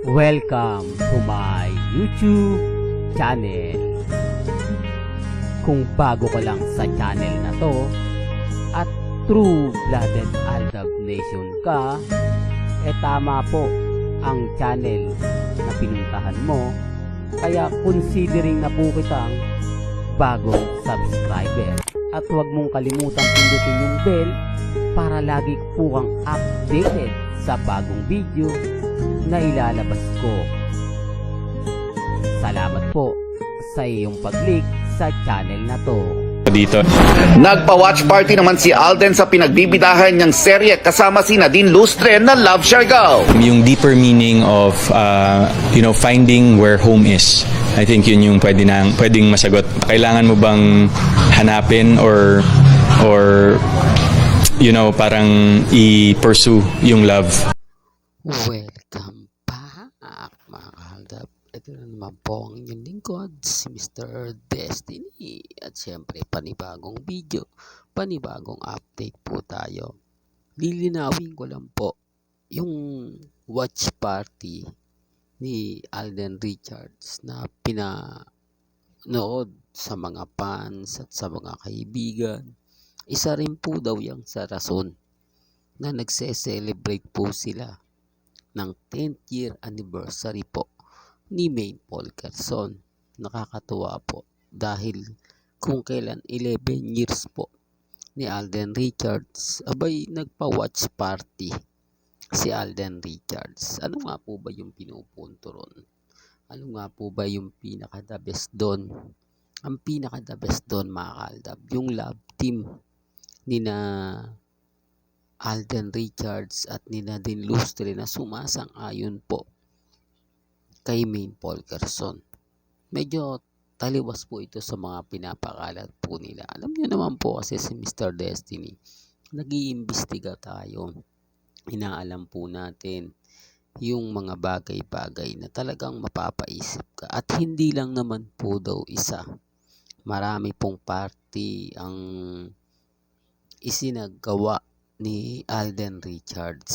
Welcome to my YouTube channel. Kung bago ka lang sa channel na to at true-blooded Aldab Nation ka, tama po ang channel na pinuntahan mo. Kaya considering na po kitang bagong subscriber. At huwag mong kalimutan pindutin yung bell para lagi po kang updated sa bagong video na ilalabas ko. Salamat po sa iyong pag-click sa channel na to. Dito. Nagpa-watch party naman si Alden sa pinagbibidahan niyang serye kasama si Nadine Lustre na Love Siargao. Yung deeper meaning of finding where home is. I think yun yung pwedeng masagot. Kailangan mo bang hanapin or parang i-pursue yung love? Welcome back mga kahaldab. Ito na naman po ang inyong lingkod, si Mr. Destiny. At syempre panibagong video, panibagong update po tayo. Lilinawin ko lang po yung watch party ni Alden Richards na pinanood sa mga fans at sa mga kaibigan. Isa rin po daw yung sa rason na nagse-celebrate po sila ng 10th year anniversary po ni Maine Paul Carson. Nakakatuwa po dahil kung kailan 11 years po ni Alden Richards, abay nagpa-watch party si Alden Richards. Ano nga po ba yung pinupunto ron? Ano nga po ba yung pinaka-the best doon? Ang pinaka-the best doon mga kahaldab, yung love team ni na Alden Richards at ni Nadine Lustre na sumasang-ayon po kay Maine Paul Carson. Medyo taliwas po ito sa mga pinapakalat po nila. Alam niyo naman po kasi si Mr. Destiny, nag-iimbestiga tayo. Inaalam po natin yung mga bagay-bagay na talagang mapapaisip ka. At hindi lang naman po daw isa. Marami pong party ang isinagawa ni Alden Richards.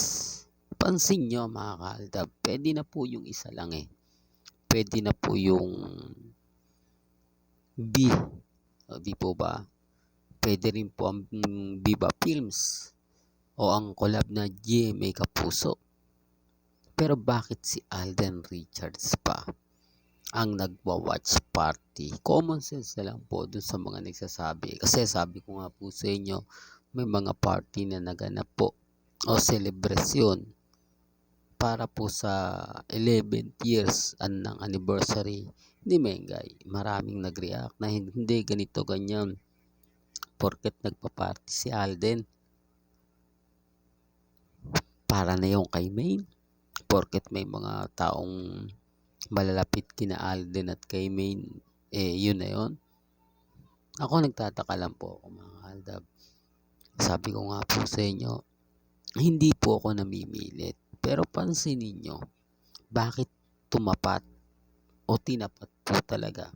Pansin nyo mga kahaldab, pwede na po yung isa lang Pwede na po yung B. O, di po ba? Pwede rin po ang Viva Films o ang collab na GMA Kapuso. Pero bakit si Alden Richards pa ang nagwa-watch party? Common sense na lang po dun sa mga nagsasabi. Kasi sabi ko nga po sa inyo, may mga party na naganap po o celebration para po sa 11th years ng anniversary ni Mengay. Maraming nag-react na hindi ganito ganyan porket nagpa-party si Alden. Para na yung kay Maine. Porket may mga taong malalapit kina Alden at kay Maine, yun na yun. Ako nagtataka lang po ako mga kahaldab. Sabi ko nga po sa inyo, hindi po ako namimilit. Pero pansinin nyo, bakit tumapat o tinapat po talaga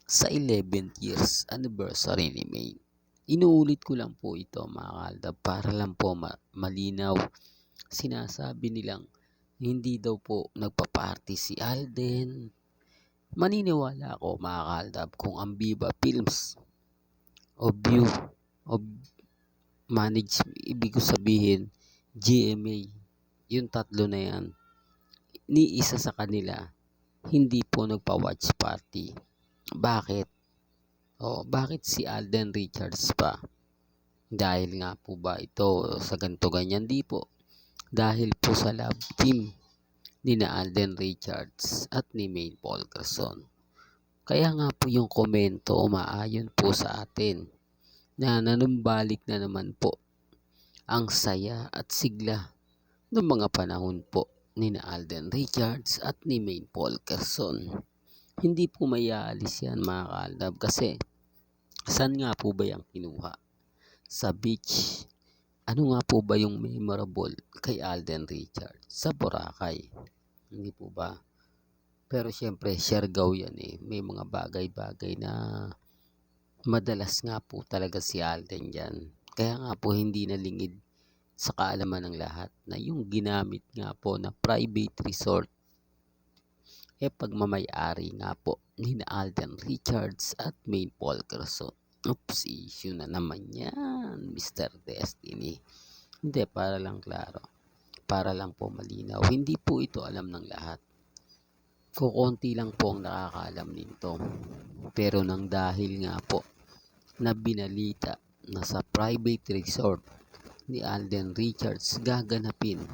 sa 11th years anniversary ni Maine. Inuulit ko lang po ito mga kahaldab para lang po malinaw. Sinasabi nilang hindi daw po nagpa-party si Alden. Maniniwala ako mga kahaldab kung ang Viva Films o View o Manage, ibig ko sabihin GMA, yung tatlo na yan, ni isa sa kanila hindi po nagpa-watch party. Bakit? Bakit si Alden Richards pa? Dahil nga po ba ito sa ganito ganyan? Di po. Dahil po sa love team ni na Alden Richards at ni Maine Paul Carson. Kaya nga po yung komento umaayon po sa atin na nanumbalik na naman po ang saya at sigla ng mga panahon po ni na Alden Richards at ni Maine Paul Carson. Hindi po mayaalis yan mga kahaldab kasi saan nga po ba yung kinuha? Sa beach. Ano nga po ba yung memorable kay Alden Richards? Sa Boracay. Hindi po ba? Pero syempre Siargao yan May mga bagay-bagay na madalas nga po talaga si Alden dyan. Kaya nga po hindi nalingid sa kaalaman ng lahat na yung ginamit nga po na private resort pagmamayari nga po ni na Alden Richards at Maine Polkerson. Oops, issue na naman yan, Mr. Destiny. Hindi, para lang klaro. Para lang po malinaw. Hindi po ito alam ng lahat. Kukunti lang po ang nakakaalam nito. Pero nang dahil nga po na binalita na sa private resort ni Alden Richards gaganapin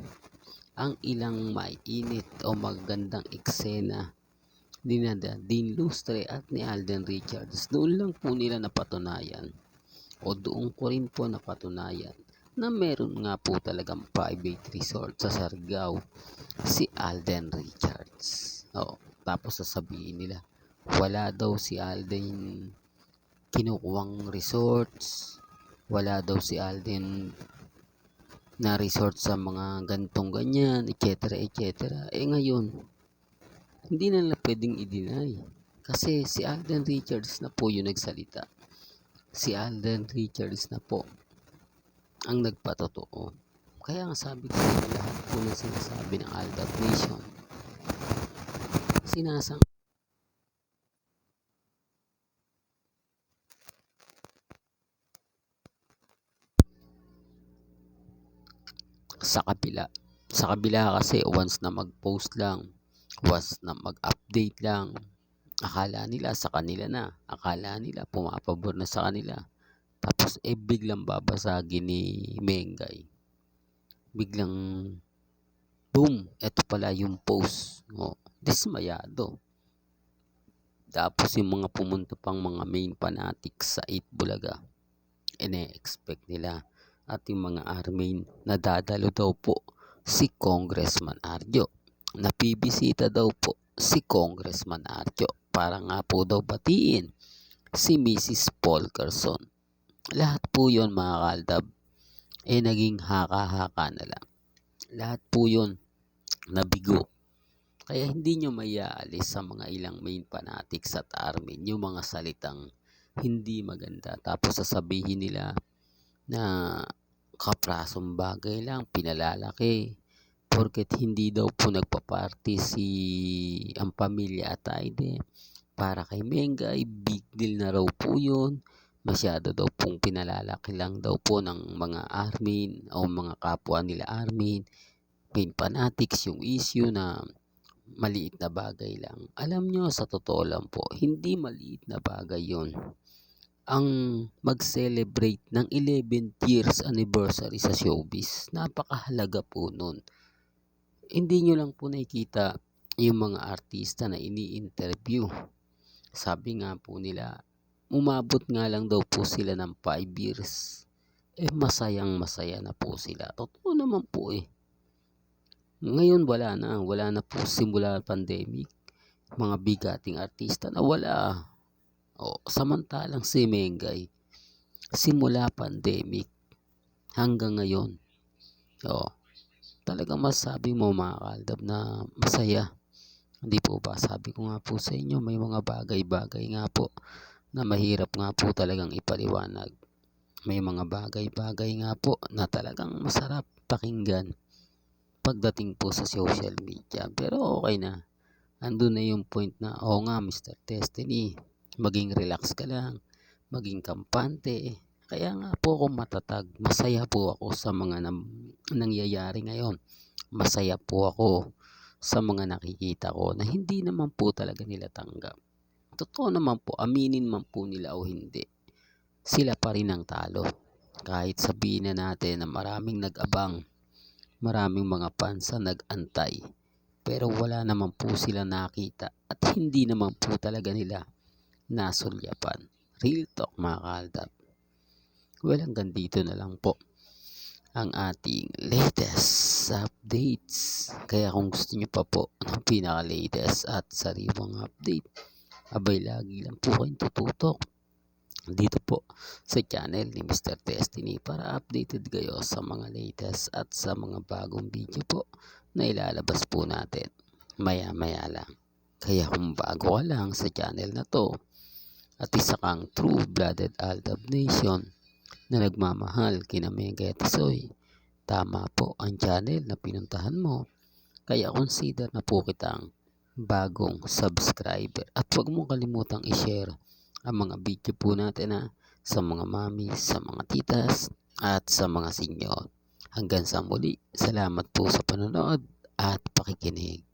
ang ilang mainit o magandang eksena ni Nadine Lustre at ni Alden Richards, doon lang po nila napatunayan o doon ko rin po napatunayan na meron nga po talagang private resort sa Siargao si Alden Richards. Tapos sasabihin nila wala daw si Alden kinukuwang resorts, wala daw si Alden na resort sa mga gantong ganyan, etc. Ngayon, hindi na nila pwedeng i-deny. Kasi si Alden Richards na po yung nagsalita. Si Alden Richards na po ang nagpatotoo. Kaya nga sabi ko lahat po ng sinasabi ng Aldab Nation, sinasang sa kabila kasi once na mag-post lang, once na mag-update lang, akala nila sa kanila na, akala nila pumapabor na sa kanila, tapos biglang babasagin ni Mengay, biglang boom, eto pala yung post, dismayado. Tapos yung mga pumunta pang mga main fanatics sa 8 Bulaga, ine-expect nila at yung mga armain na dadalo daw po si Congressman Arjo, napibisita daw po si Congressman Arjo para nga po daw batiin si Mrs. Polkerson. Lahat po yon mga kaldab naging haka-haka na lang. Lahat po yon nabigo. Kaya hindi nyo maiaalis sa mga ilang main fanatics at armin yung mga salitang hindi maganda, tapos sasabihin nila na kaprasong bagay lang, pinalalaki porket hindi daw po nagpa-party ang pamilya Atayde para kay Mengay, big deal na raw po yun, masyado daw pong pinalalaki lang daw po ng mga armin o mga kapwa nila armin, main fanatics yung issue na maliit na bagay lang. Alam nyo, sa totoo lang po, hindi maliit na bagay yun. Ang mag-celebrate ng 11th years anniversary sa showbiz, napakahalaga po nun. Hindi nyo lang po nakikita yung mga artista na ini-interview. Sabi nga po nila, umabot nga lang daw po sila ng 5 years. Masayang masaya na po sila. Totoo naman po Ngayon wala na po simula pandemic. Mga bigating artista na wala. Samantalang si Mengay, simula pandemic hanggang ngayon, talagang masabi mo mga kaldab na masaya. Hindi po ba? Sabi ko nga po sa inyo, may mga bagay-bagay nga po na mahirap nga po talagang ipaliwanag. May mga bagay-bagay nga po na talagang masarap pakinggan pagdating po sa social media. Pero okay na. Andun na yung point na, nga Mr. Destiny, maging relax ka lang, maging kampante. Kaya nga po ako matatag. Masaya po ako sa mga nangyayari ngayon. Masaya po ako sa mga nakikita ko na hindi naman po talaga nila tanggap. Totoo naman po, aminin man po nila o hindi, sila pa rin ang talo. Kahit sabihin na natin na maraming nag-abang, maraming mga fans na nag-antay, pero wala naman po sila nakita at hindi naman po talaga nila nasulyapan. Real talk mga kaldab. Well, hanggang dito na lang po ang ating latest updates. Kaya kung gusto nyo pa po ng pinaka-latest at sariwang update, abay lagi lang po kayong tututok dito po sa channel ni Mr. Destiny para updated kayo sa mga latest at sa mga bagong video po na ilalabas po natin maya-maya lang. Kaya kung bago ka lang sa channel na to at isa kang true-blooded Aldab Nation na nagmamahal kina Mengay at Tisoy, tama po ang channel na pinuntahan mo. Kaya consider na po kitang bagong subscriber. At huwag mong kalimutang i-share ang mga video po natin sa mga mami, sa mga titas, at sa mga senyor. Hanggang sa muli, salamat po sa panonood at pakikinig.